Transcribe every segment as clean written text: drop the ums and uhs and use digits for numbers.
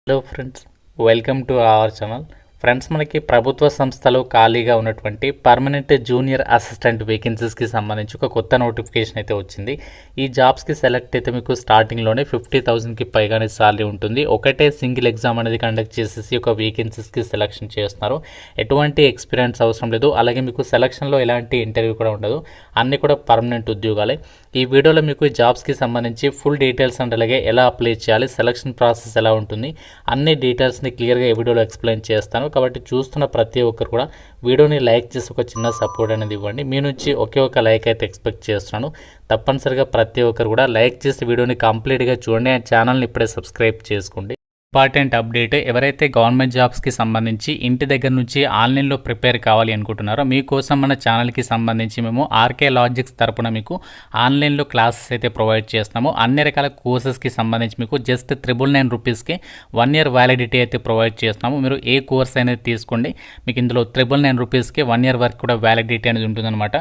Hello friends, welcome to our channel. Friends, మనకి ప్రభుత్వ సంస్థలో ఖాళీగా ఉన్నటువంటి పర్మనెంట్ జూనియర్ అసిస్టెంట్ వేకెన్సీస్కి సంబంధించి ఒక కొత్త నోటిఫికేషన్ అయితే వచ్చింది. ఈ జాబ్స్కి సెలెక్ట్ అయితే మీకు స్టార్టింగ్లోనే 50,000కి పైగానే సాలరీ ఉంటుంది. ఒకటే సింగిల్ ఎగ్జామ్ అనేది కండక్ట్ చేసేసి ఒక వేకెన్సీస్కి సెలెక్షన్ చేస్తున్నారు. ఎటువంటి ఎక్స్పీరియన్స్ అవసరం లేదు. అలాగే మీకు సెలక్షన్లో ఎలాంటి ఇంటర్వ్యూ కూడా ఉండదు. అన్నీ కూడా పర్మనెంట్ ఉద్యోగాలే. ఈ వీడియోలో మీకు ఈ జాబ్స్కి సంబంధించి ఫుల్ డీటెయిల్స్ అండ్ అలాగే ఎలా అప్లై చేయాలి, సెలక్షన్ ప్రాసెస్ ఎలా ఉంటుంది, అన్ని డీటెయిల్స్ని క్లియర్గా ఈ వీడియోలో ఎక్స్ప్లెయిన్ చేస్తాను. కాబట్టి చూస్తున్న ప్రతి ఒక్కరు కూడా వీడియోని లైక్ చేసి ఒక చిన్న సపోర్ట్ అనేది ఇవ్వండి. మీ నుంచి ఒకే ఒక లైక్ అయితే ఎక్స్పెక్ట్ చేస్తున్నాను. తప్పనిసరిగా ప్రతి ఒక్కరు కూడా లైక్ చేసి వీడియోని కంప్లీట్గా చూడండి. ఆ ఛానల్ని ఇప్పుడే సబ్స్క్రైబ్ చేసుకోండి. ఇంపార్టెంట్ అప్డేట్, ఎవరైతే గవర్నమెంట్ జాబ్స్కి సంబంధించి ఇంటి దగ్గర నుంచి ఆన్లైన్లో ప్రిపేర్ కావాలి అనుకుంటున్నారో మీకోసం మన ఛానల్కి సంబంధించి మేము ఆర్కే లాజిక్స్ తరపున మీకు ఆన్లైన్లో క్లాసెస్ అయితే ప్రొవైడ్ చేస్తాము. అన్ని రకాల కోర్సెస్కి సంబంధించి మీకు జస్ట్ 999 రూపీస్కి 1 year వ్యాలిడిటీ అయితే ప్రొవైడ్ చేస్తాము. మీరు ఏ కోర్స్ అనేది తీసుకోండి, మీకు ఇందులో 999 రూపీస్కి 1 year వరకు కూడా వ్యాలిడిటీ అనేది ఉంటుందన్నమాట.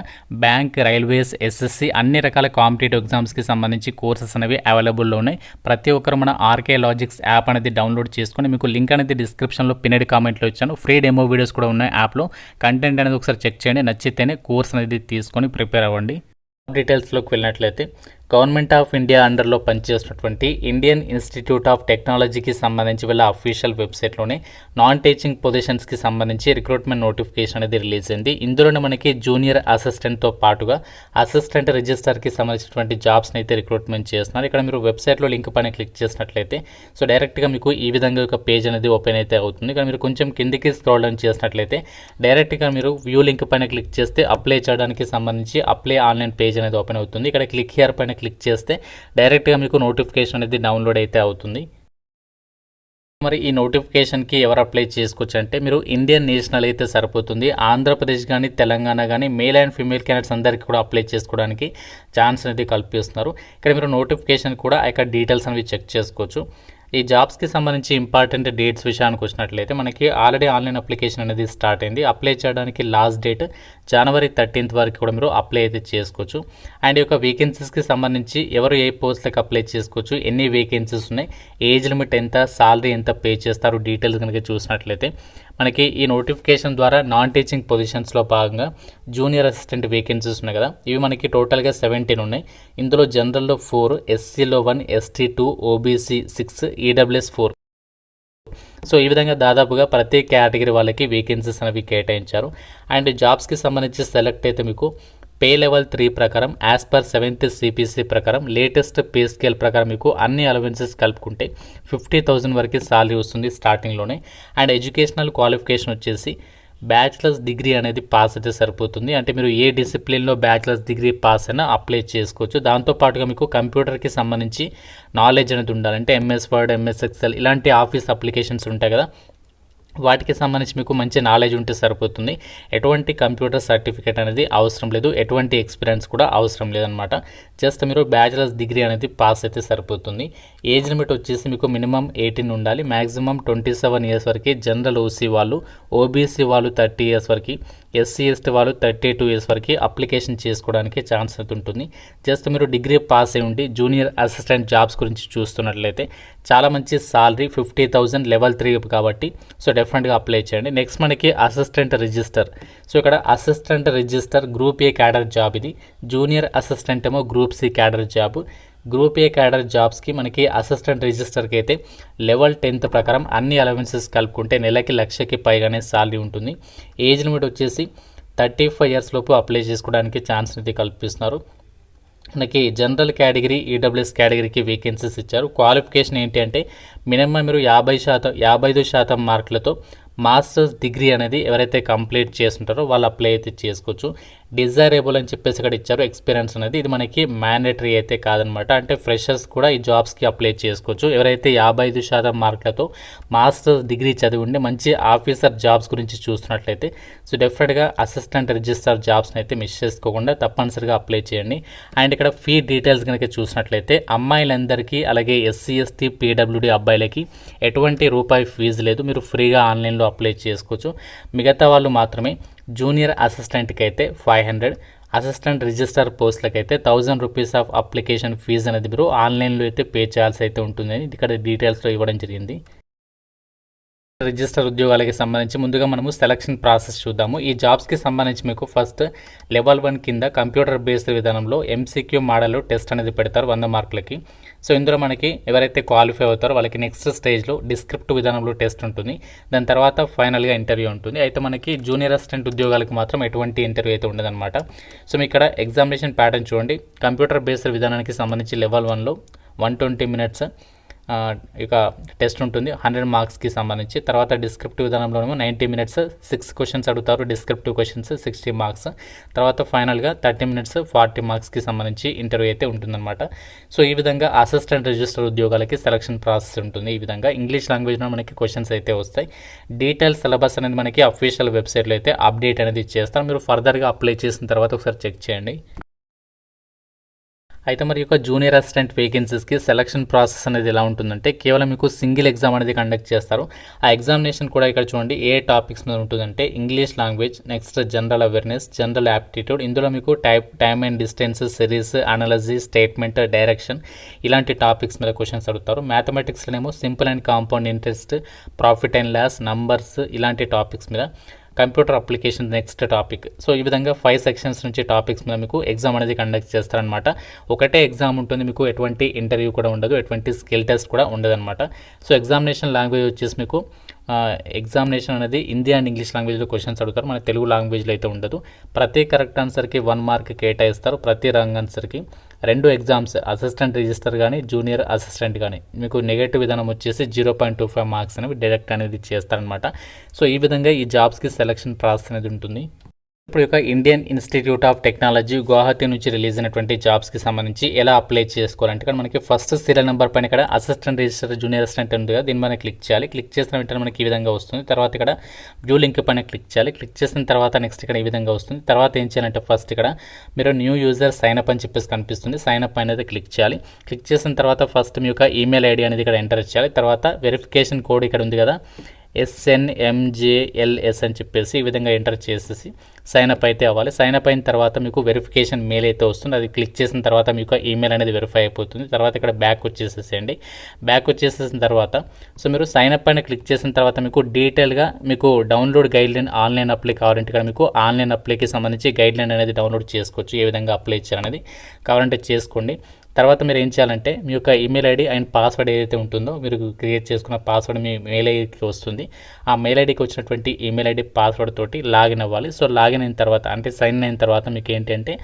బ్యాంక్, రైల్వేస్, ఎస్ఎస్సి అన్ని రకాల కాంపిటేటివ్ ఎగ్జామ్స్కి సంబంధించి కోర్సెస్ అనేవి అవైలబుల్లో ఉన్నాయి. ప్రతి ఒక్కరు మన ఆర్కే లాజిక్స్ యాప్ అనేది డౌన్లోడ్ చేసుకొని, మీకు లింక్ అనేది డిస్క్రిప్షన్లో పిన్నెడ్ కామెంట్లో ఇచ్చాను. ఫ్రీ డెమో వీడియోస్ కూడా ఉన్నాయి యాప్లో. కంటెంట్ అనేది ఒకసారి చెక్ చేయండి, నచ్చితేనే కోర్స్ అనేది తీసుకొని ప్రిపేర్ అవ్వండి. డీటెయిల్స్లోకి వెళ్ళినట్లయితే గవర్నమెంట్ ఆఫ్ ఇండియా అండర్లో పనిచేస్తున్నటువంటి ఇండియన్ ఇన్స్టిట్యూట్ ఆఫ్ టెక్నాలజీకి సంబంధించి వీళ్ళ అఫీషియల్ వెబ్సైట్లోనే నాన్ టీచింగ్ పొజిషన్స్కి సంబంధించి రిక్రూట్మెంట్ నోటిఫికేషన్ అనేది రిలీజ్ అయింది. ఇందులోనే మనకి జూనియర్ అసిస్టెంట్తో పాటుగా అసిస్టెంట్ రిజిస్టర్కి సంబంధించినటువంటి జాబ్స్ని అయితే రిక్రూట్మెంట్ చేస్తున్నారు. ఇక్కడ మీరు వెబ్సైట్లో లింక్ పైన క్లిక్ చేసినట్లయితే డైరెక్ట్గా మీకు ఈ విధంగా ఒక పేజ్ అనేది ఓపెన్ అయితే అవుతుంది. ఇక్కడ మీరు కొంచెం కిందికి స్క్రోల్ డౌన్ చేసినట్లయితే డైరెక్ట్గా మీరు వ్యూ లింక్ పైన క్లిక్ చేస్తే అప్లై చేయడానికి సంబంధించి అప్లై ఆన్లైన్ పేజ్ అనేది ఓపెన్ అవుతుంది. ఇక్కడ క్లిక్ హియర్ పైన క్లిక్ చేస్తే డైరెక్ట్గా మీకు నోటిఫికేషన్ అనేది డౌన్లోడ్ అయితే అవుతుంది. మరి ఈ నోటిఫికేషన్కి ఎవరు అప్లై చేసుకోవచ్చు అంటే మీరు ఇండియన్ నేషనల్ అయితే సరిపోతుంది. ఆంధ్రప్రదేశ్ కానీ తెలంగాణ కానీ మేల్ అండ్ ఫీమేల్ క్యాండిడేట్స్ అందరికీ కూడా అప్లై చేసుకోవడానికి ఛాన్స్ అనేది కల్పిస్తున్నారు. ఇక్కడ మీరు నోటిఫికేషన్ కూడా ఇక్కడ డీటెయిల్స్ అనేవి చెక్ చేసుకోవచ్చు. ఈ జాబ్స్కి సంబంధించి ఇంపార్టెంట్ డేట్స్ విషయానికి వచ్చినట్లయితే మనకి ఆల్రెడీ ఆన్లైన్ అప్లికేషన్ అనేది స్టార్ట్ అయింది. అప్లై చేయడానికి లాస్ట్ డేట్ January 13th వరకు కూడా మీరు అప్లై అయితే చేసుకోవచ్చు. అండ్ ఈ యొక్క వేకెన్సీస్కి సంబంధించి ఎవరు ఏ పోస్ట్లకు అప్లై చేసుకోవచ్చు, ఎన్ని వేకెన్సీస్ ఉన్నాయి, ఏజ్ లిమిట్ ఎంత, సాలరీ ఎంత పే చేస్తారు, డీటెయిల్స్ కనుక చూసినట్లయితే మనకి ఈ నోటిఫికేషన్ ద్వారా నాన్ టీచింగ్ పొజిషన్స్లో భాగంగా జూనియర్ అసిస్టెంట్ వేకెన్సీస్ ఉన్నాయి కదా, ఇవి మనకి టోటల్గా 17 ఉన్నాయి. ఇందులో జనరల్లో 4, ఎస్సీలో 1, ఎస్టీ 2, ఓబీసీ 6, ఈడబ్ల్యూఎస్ 4. సో ఈ విధంగా దాదాపుగా ప్రతి కేటగిరీ వాళ్ళకి వేకెన్సీస్ అనేవి కేటాయించారు. అండ్ జాబ్స్కి సంబంధించి సెలెక్ట్ అయితే మీకు పే లెవెల్ 3 ప్రకారం యాజ్ పర్ 7th CPC ప్రకారం లేటెస్ట్ పే స్కేల్ ప్రకారం మీకు అన్ని అలవెన్సెస్ కలుపుకుంటే 50,000 వరకు సాలరీ వస్తుంది స్టార్టింగ్లోనే. అండ్ ఎడ్యుకేషనల్ క్వాలిఫికేషన్ వచ్చేసి బ్యాచిలర్స్ డిగ్రీ అనేది పాస్ అయితే సరిపోతుంది. అంటే మీరు ఏ డిసిప్లిన్లో బ్యాచిలర్స్ డిగ్రీ పాస్ అయినా అప్లై చేసుకోవచ్చు. దాంతోపాటుగా మీకు కంప్యూటర్కి సంబంధించి నాలెడ్జ్ అనేది ఉండాలి. అంటే MS Word, MS Excel ఇలాంటి ఆఫీస్ అప్లికేషన్స్ ఉంటాయి కదా, వాటికి సంబంధించి మీకు మంచి నాలెడ్జ్ ఉంటే సరిపోతుంది. ఎటువంటి కంప్యూటర్ సర్టిఫికేట్ అనేది అవసరం లేదు, ఎటువంటి ఎక్స్పీరియన్స్ కూడా అవసరం లేదనమాట. జస్ట్ మీరు బ్యాచిలర్స్ డిగ్రీ అనేది పాస్ అయితే సరిపోతుంది. ఏజ్ లిమిట్ వచ్చేసి మీకు మినిమం 18 ఉండాలి, మ్యాక్సిమం 27 years వరకు. జనరల్ ఓసీ వాళ్ళు, ఓబీసీ వాళ్ళు 30 years వరకు, SC ST వాళ్ళు 32 years వరకు అప్లికేషన్ చేసుకోవడానికి ఛాన్స్ అయితే ఉంటుంది. జస్ట్ మీరు డిగ్రీ పాస్ అయి ఉండి జూనియర్ అసిస్టెంట్ జాబ్స్ గురించి చూస్తున్నట్లయితే చాలా మంచి సాలరీ 50,000 level 3 కాబట్టి డెఫినెట్గా అప్లై చేయండి. నెక్స్ట్ మనకి అసిస్టెంట్ రిజిస్టర్. ఇక్కడ assistant register group A cadre job ఇది. జూనియర్ అసిస్టెంట్ ఏమో group C cadre job. Group A cadre జాబ్స్కి మనకి అసిస్టెంట్ రిజిస్టర్కి అయితే లెవెల్ 10th ప్రకారం అన్ని అలవెన్సెస్ కలుపుకుంటే నెలకి 1,00,000కి పైగానే సాలరీ ఉంటుంది. ఏజ్ లిమిట్ వచ్చేసి 35 years లోపు అప్లై చేసుకోవడానికి ఛాన్స్ అయితే కల్పిస్తున్నారు. మనకి జనరల్ కేటగిరీ, ఈడబ్ల్యూఎస్ కేటగిరీకి వేకెన్సీస్ ఇచ్చారు. క్వాలిఫికేషన్ ఏంటి అంటే మినిమం మీరు 55% మార్కులతో మాస్టర్స్ డిగ్రీ అనేది ఎవరైతే కంప్లీట్ చేస్తుంటారో వాళ్ళు అప్లై అయితే చేసుకోవచ్చు. డిజైరబుల్ అని చెప్పేసి ఇక్కడ ఇచ్చారు ఎక్స్పీరియన్స్ అనేది. ఇది మనకి మ్యాండేటరీ అయితే కాదనమాట. అంటే ఫ్రెషర్స్ కూడా ఈ జాబ్స్కి అప్లై చేసుకోవచ్చు. ఎవరైతే 55% మార్కులతో మాస్టర్స్ డిగ్రీ చదివి ఉండి మంచి ఆఫీసర్ జాబ్స్ గురించి చూస్తున్నట్లయితే డెఫినెట్గా అసిస్టెంట్ రిజిస్టర్ జాబ్స్ని అయితే మిస్ చేసుకోకుండా తప్పనిసరిగా అప్లై చేయండి. అండ్ ఇక్కడ ఫీ డీటెయిల్స్ కనుక చూసినట్లయితే అమ్మాయిలందరికీ అలాగే SC ST PWD అబ్బాయిలకి ఎటువంటి రూపాయి ఫీజు లేదు, మీరు ఫ్రీగా ఆన్లైన్లో అప్లై చేసుకోవచ్చు. మిగతా వాళ్ళు మాత్రమే జూనియర్ అసిస్టెంట్కి అయితే 500, అసిస్టెంట్ రిజిస్టర్ పోస్టులకు అయితే 1,000 రూపీస్ ఆఫ్ అప్లికేషన్ ఫీజు అనేది మీరు ఆన్లైన్లో అయితే పే చేయాల్సి అయితే ఉంటుందని ఇక్కడ డీటెయిల్స్లో ఇవ్వడం జరిగింది. రిజిస్టర్ ఉద్యోగాలకి సంబంధించి ముందుగా మనము సెలక్షన్ ప్రాసెస్ చూద్దాము. ఈ జాబ్స్కి సంబంధించి మీకు ఫస్ట్ లెవెల్ 1 కింద కంప్యూటర్ బేస్డ్ విధానంలో ఎంసీక్యూ మోడల్ టెస్ట్ అనేది పెడతారు 100 మార్కులకి. సో ఇందులో మనకి ఎవరైతే క్వాలిఫై అవుతారో వాళ్ళకి నెక్స్ట్ స్టేజ్లో డిస్క్రిప్టివ్ విధానంలో టెస్ట్ ఉంటుంది. దాని తర్వాత ఫైనల్గా ఇంటర్వ్యూ ఉంటుంది. అయితే మనకి జూనియర్ అసిస్టెంట్ ఉద్యోగాలకు మాత్రం ఎటువంటి ఇంటర్వ్యూ అయితే ఉండదన్నమాట. సో మీ ఇక్కడ ఎగ్జామినేషన్ ప్యాటర్న్ చూడండి. కంప్యూటర్ బేస్డ్ విధానానికి సంబంధించి లెవెల్ 1లో 120 మినిట్స్ ఇక టెస్ట్ ఉంటుంది 100 మార్క్స్కి సంబంధించి. తర్వాత డిస్క్రిప్టివ్ విధానంలోనేమో 90 మినిట్స్ 6 క్వశ్చన్స్ అడుగుతారు, డిస్క్రిప్టివ్ క్వశ్చన్స్ 60 మార్క్స్. తర్వాత ఫైనల్గా 30 మినిట్స్ 40 మార్క్స్కి సంబంధించి ఇంటర్వ్యూ అయితే ఉంటుందన్నమాట. సో ఈ విధంగా అసిస్టెంట్ రిజిస్టర్ ఉద్యోగాలకి సెలక్షన్ ప్రాసెస్ ఉంటుంది. ఈ విధంగా ఇంగ్లీష్ లాంగ్వేజ్లో మనకి క్వశ్చన్స్ అయితే వస్తాయి. డీటెయిల్ సిలబస్ అనేది మనకి అఫీషియల్ వెబ్సైట్లో అయితే అప్డేట్ అనేది చేస్తారు. మీరు ఫర్దర్గా అప్లై చేసిన తర్వాత ఒకసారి చెక్ చేయండి. అయితే మరి యొక్క జూనియర్ అసిస్టెంట్ వేకెన్సీస్కి సెలక్షన్ ప్రాసెస్ అనేది ఎలా ఉంటుందంటే కేవలం మీకు సింగిల్ ఎగ్జామ్ అనేది కండక్ట్ చేస్తారు. ఆ ఎగ్జామినేషన్ కూడా ఇక్కడ చూడండి ఏ టాపిక్స్ మీద ఉంటుందంటే English language, next general awareness, general aptitude. ఇందులో మీకు time and distance, series, analogy, statement, direction ఇలాంటి టాపిక్స్ మీద క్వశ్చన్స్ అడుగుతారు. మ్యాథమెటిక్స్లోనేమో simple and compound interest, profit and loss, numbers ఇలాంటి టాపిక్స్ మీద. Computer application next topic. So ఈ విధంగా 5 సెక్షన్స్ నుంచి టాపిక్స్ మీద మీకు ఎగ్జామ్ అనేది కండక్ట్ చేస్తారనమాట. ఒకటే ఎగ్జామ్ ఉంటుంది, మీకు ఎటువంటి ఇంటర్వ్యూ కూడా ఉండదు, ఎటువంటి స్కిల్ టెస్ట్ కూడా ఉండదన్నమాట. సో ఎగ్జామినేషన్ లాంగ్వేజ్ వచ్చేసి మీకు ఎగ్జామినేషన్ అనేది హిందీ అండ్ ఇంగ్లీష్ లాంగ్వేజ్లో క్వశ్చన్స్ అడుగుతారు, మన తెలుగు లాంగ్వేజ్లో అయితే ఉండదు. ప్రతి కరెక్ట్ ఆన్సర్కి 1 మార్క్ కేటాయిస్తారు. ప్రతి రాంగ్ ఆన్సర్కి 2 ఎగ్జామ్స్ అసిస్టెంట్ రిజిస్టర్ కానీ జూనియర్ అసిస్టెంట్ కానీ మీకు నెగటివ్ విధానం వచ్చేసి 0.25 మార్క్స్ అనేవి డైరెక్ట్ అనేది చేస్తారనమాట. సో ఈ విధంగా ఈ జాబ్స్కి సెలక్షన్ ప్రాసెస్ అనేది ఉంటుంది. ఇప్పుడు యొక్క Indian institute of technology Guwahati నుంచి రిలీజ్ అయినటువంటి జాబ్స్కి సంబంధించి ఎలా అప్లై చేసుకోవాలంటే ఇక్కడ మనకి ఫస్ట్ సీరియల్ నెంబర్ పైన ఇక్కడ అసిస్టెంట్ రిజిస్టర్ జూనియర్ అసిస్టెంట్ ఉంది కదా, దీని పైన క్లిక్ చేయాలి. క్లిక్ చేసిన వెంటనే మనకి ఈ విధంగా వస్తుంది. తర్వాత ఇక్కడ వ్యూ లింక్ పైన క్లిక్ చేయాలి. క్లిక్ చేసిన తర్వాత నెక్స్ట్ ఇక్కడ ఈ విధంగా వస్తుంది. తర్వాత ఏం చేయాలంటే ఫస్ట్ ఇక్కడ మీరు న్యూ యూజర్ సైన్ అప్ అని చెప్పేసి కనిపిస్తుంది. సైన్ అప్ అనేది క్లిక్ చేయాలి. క్లిక్ చేసిన తర్వాత ఫస్ట్ మీ యొక్క ఈమెయిల్ ఐడి అనేది ఇక్కడ ఎంటర్ చేయాలి. తర్వాత వెరిఫికేషన్ కోడ్ ఇక్కడ ఉంది కదా SNMJLS అని చెప్పేసి ఈ విధంగా ఎంటర్ చేసేసి సైన్ అప్ అయితే అవ్వాలి. సైన్ అప్ అయిన తర్వాత మీకు వెరిఫికేషన్ మెయిల్ అయితే వస్తుంది. అది క్లిక్ చేసిన తర్వాత మీకు ఈమెయిల్ అనేది వెరిఫై అయిపోతుంది. తర్వాత ఇక్కడ బ్యాక్ వచ్చేసేసేయండి. బ్యాక్ వచ్చేసేసిన తర్వాత సో మీరు సైన్ అప్ అయిన క్లిక్ చేసిన తర్వాత మీకు డీటెయిల్గా మీకు డౌన్లోడ్ గైడ్లైన్ ఆన్లైన్ అప్లై కావాలంటే ఇక్కడ మీకు ఆన్లైన్ అప్లైకి సంబంధించి గైడ్లైన్ అనేది డౌన్లోడ్ చేసుకోవచ్చు. ఏ విధంగా అప్లై చేయాలనేది కావాలంటే చేసుకోండి. తర్వాత మీరు ఏం చేయాలంటే మీ యొక్క ఈమెయిల్ ఐడి అండ్ పాస్వర్డ్ ఏదైతే ఉంటుందో మీరు క్రియేట్ చేసుకున్న పాస్వర్డ్ మీ మెయిల్ ఐడికి వస్తుంది. ఆ మెయిల్ ఐడికి వచ్చినటువంటి ఈమెయిల్ ఐడి పాస్వర్డ్ తోటి లాగిన్ అవ్వాలి. సో లాగిన్ అయిన తర్వాత అంటే సైన్ అయిన తర్వాత మీకు ఏంటంటే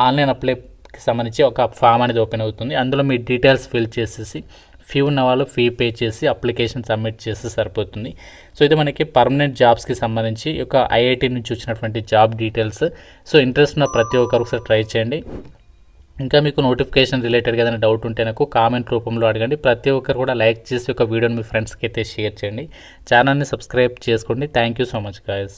ఆన్లైన్ అప్లైకి సంబంధించి ఒక ఫామ్ అనేది ఓపెన్ అవుతుంది. అందులో మీ డీటెయిల్స్ ఫిల్ చేసేసి ఫీ ఉన్న వాళ్ళు ఫీ పే చేసి అప్లికేషన్ సబ్మిట్ చేస్తే సరిపోతుంది. సో ఇది మనకి పర్మనెంట్ జాబ్స్కి సంబంధించి ఒక ఐఐటి నుంచి వచ్చినటువంటి జాబ్ డీటెయిల్స్. సో ఇంట్రెస్ట్ ఉన్న ప్రతి ఒక్కరు ఒకసారి ట్రై చేయండి. ఇంకా మీకు నోటిఫికేషన్ రిలేటెడ్గా ఏదైనా డౌట్ ఉంటే నాకు కామెంట్ రూపంలో అడగండి. ప్రతి ఒక్కరు కూడా లైక్ చేసి ఒక వీడియోని మీ ఫ్రెండ్స్కి అయితే షేర్ చేయండి. ఛానల్ని సబ్స్క్రైబ్ చేసుకోండి. Thank you so much guys.